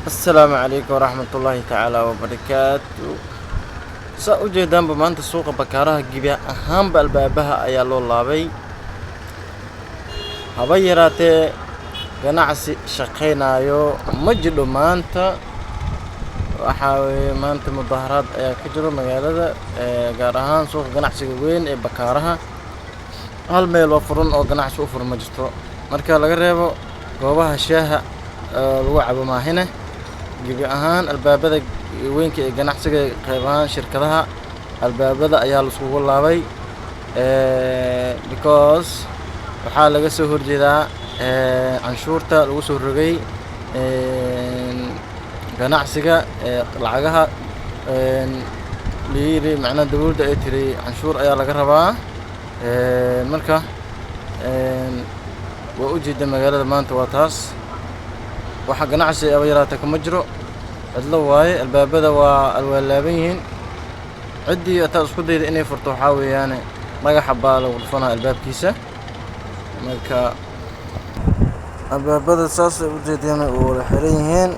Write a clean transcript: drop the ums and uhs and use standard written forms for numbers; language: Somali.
السلام عليكم ورحمة الله تعالى وبركاته. سأوجدان بمانت السوق بكارها جبيا أهم بالبابها أيا لو لابي هبيراتي ganacsi shaqeynayo ma jiro maanta waxa weeye maanta mudaharaad ayaa ka jiro magaalada gaar ahaan suuqa ganacsiga weyn ee Bakaaraha hal meel oo furan oo ganacsi u furan ma jirto marka laga reebo goobaha shaaha lagu cabo maahine gebi ahaan albaabada weynka ee ganacsiga qayb ahaan shirkadaha albaabada ayaa la isugu laabay because waxaa laga soo horjeedaa canshuurta lagu soo rogay ganacsiga lacagaha liiri macna dawladda ay tiri canshuur ayaa laga rabaa marka waa u jeeda magaalada maanta waa taas waxa ganacsi aba yaraata kuma jiro cidlo waaye albaabada waa alwaalaaban yihiin ciddii ataa isku dayda inay furto waxaa weeyaan dhagaxa baa lagu dhufanaa albaabkiisa marka albaabada saas u jeedeen oo la xiran yihiin